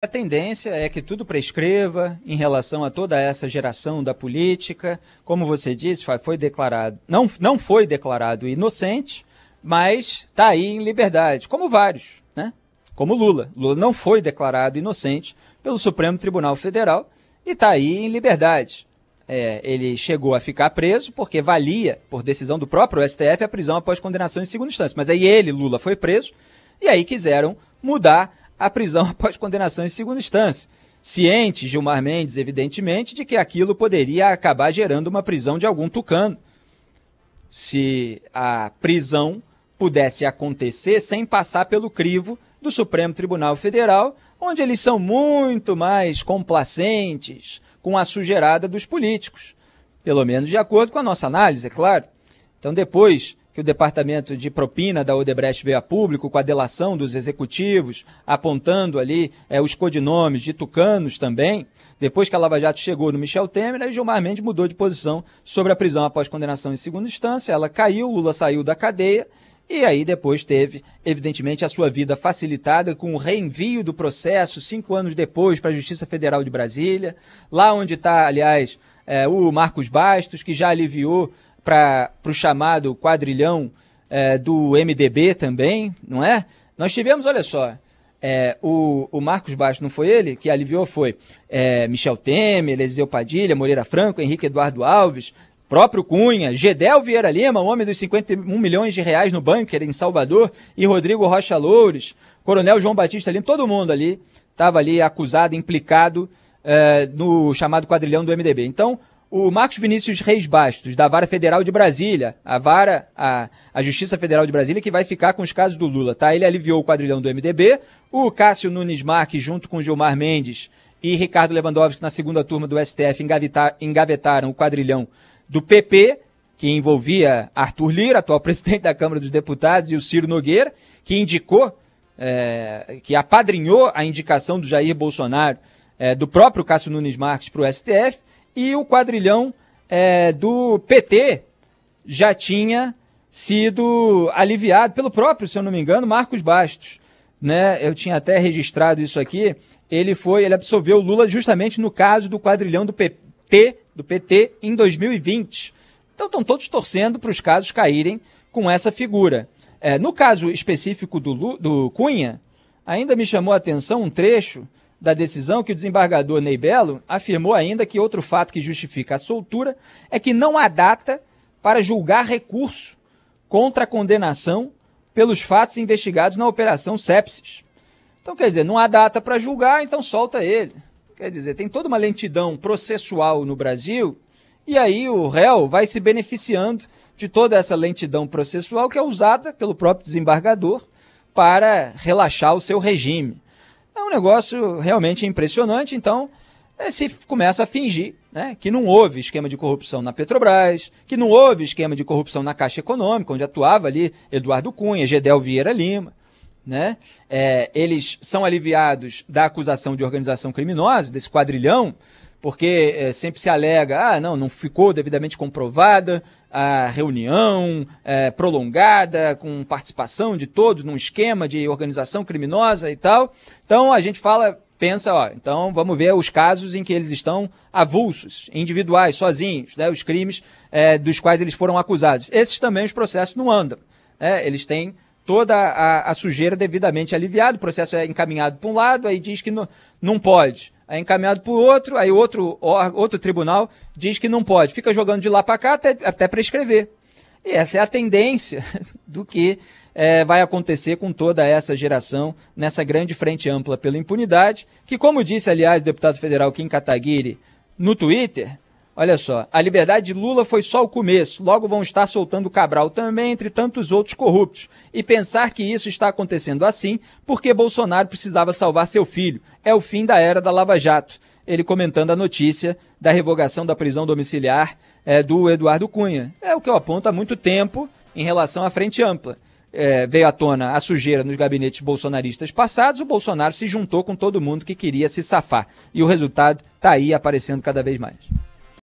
A tendência é que tudo prescreva em relação a toda essa geração da política. Como você disse, foi declarado, não foi declarado inocente, mas está aí em liberdade, como vários, né? Como Lula. Lula não foi declarado inocente pelo Supremo Tribunal Federal e está aí em liberdade. Ele chegou a ficar preso porque valia, por decisão do próprio STF, a prisão após condenação em segunda instância. Mas aí ele, Lula, foi preso e aí quiseram mudar a prisão após condenação em segunda instância. Ciente, Gilmar Mendes, evidentemente, de que aquilo poderia acabar gerando uma prisão de algum tucano. Se a prisão pudesse acontecer sem passar pelo crivo do Supremo Tribunal Federal, onde eles são muito mais complacentes com a sujeirada dos políticos. Pelo menos de acordo com a nossa análise, é claro. Então, depois que o departamento de propina da Odebrecht veio a público com a delação dos executivos, apontando ali os codinomes de tucanos também, depois que a Lava Jato chegou no Michel Temer, aí Gilmar Mendes mudou de posição sobre a prisão após condenação em segunda instância, ela caiu, Lula saiu da cadeia, e aí depois teve, evidentemente, a sua vida facilitada com o reenvio do processo 5 anos depois para a Justiça Federal de Brasília, lá onde está, aliás, o Marcos Bastos, que já aliviou para o chamado quadrilhão do MDB também, não é? Nós tivemos, olha só, o Marcos Bastos, não foi ele que aliviou? Foi Michel Temer, Eliseu Padilha, Moreira Franco, Henrique Eduardo Alves, próprio Cunha, Gedel Vieira Lima, o homem dos 51 milhões de reais no bunker em Salvador, e Rodrigo Rocha Loures, Coronel João Batista Lima, todo mundo ali estava ali acusado, implicado no chamado quadrilhão do MDB. Então, o Marcos Vinícius Reis Bastos, da Vara Federal de Brasília, a Justiça Federal de Brasília, que vai ficar com os casos do Lula, tá? Ele aliviou o quadrilhão do MDB, o Cássio Nunes Marques, junto com Gilmar Mendes e Ricardo Lewandowski, na segunda turma do STF, engavetaram o quadrilhão do PP, que envolvia Arthur Lira, atual presidente da Câmara dos Deputados, e o Ciro Nogueira, que indicou, que apadrinhou a indicação do Jair Bolsonaro, do próprio Cássio Nunes Marques para o STF, e o quadrilhão do PT já tinha sido aliviado pelo próprio, se eu não me engano, Marcos Bastos, né? Eu tinha até registrado isso aqui. Ele absolveu o Lula justamente no caso do quadrilhão do PT em 2020. Então estão todos torcendo para os casos caírem com essa figura. No caso específico do Cunha, ainda me chamou a atenção um trecho da decisão que o desembargador Ney Bello afirmou ainda que outro fato que justifica a soltura é que não há data para julgar recurso contra a condenação pelos fatos investigados na Operação Sepsis. Então, quer dizer, não há data para julgar, então solta ele. Quer dizer, tem toda uma lentidão processual no Brasil e aí o réu vai se beneficiando de toda essa lentidão processual que é usada pelo próprio desembargador para relaxar o seu regime. É um negócio realmente impressionante, então se começa a fingir, né, que não houve esquema de corrupção na Petrobras, que não houve esquema de corrupção na Caixa Econômica, onde atuava ali Eduardo Cunha, Gedel Vieira Lima, né? Eles são aliviados da acusação de organização criminosa, desse quadrilhão, porque sempre se alega, não ficou devidamente comprovada a reunião prolongada com participação de todos num esquema de organização criminosa e tal. Então a gente pensa, então vamos ver os casos em que eles estão avulsos, individuais, sozinhos, né, os crimes dos quais eles foram acusados. Esses também os processos não andam, né? Eles têm toda a sujeira devidamente aliviada, o processo é encaminhado para um lado, aí diz que não pode. É encaminhado para o outro, aí outro tribunal diz que não pode. Fica jogando de lá para cá até prescrever. E essa é a tendência do que vai acontecer com toda essa geração nessa grande frente ampla pela impunidade, que, como disse, aliás, o deputado federal Kim Kataguiri no Twitter, olha só, a liberdade de Lula foi só o começo, logo vão estar soltando Cabral também, entre tantos outros corruptos. E pensar que isso está acontecendo assim porque Bolsonaro precisava salvar seu filho. É o fim da era da Lava Jato. Ele comentando a notícia da revogação da prisão domiciliar do Eduardo Cunha. É o que eu aponto há muito tempo em relação à frente ampla. Veio à tona a sujeira nos gabinetes bolsonaristas passados, o Bolsonaro se juntou com todo mundo que queria se safar. E o resultado está aí aparecendo cada vez mais.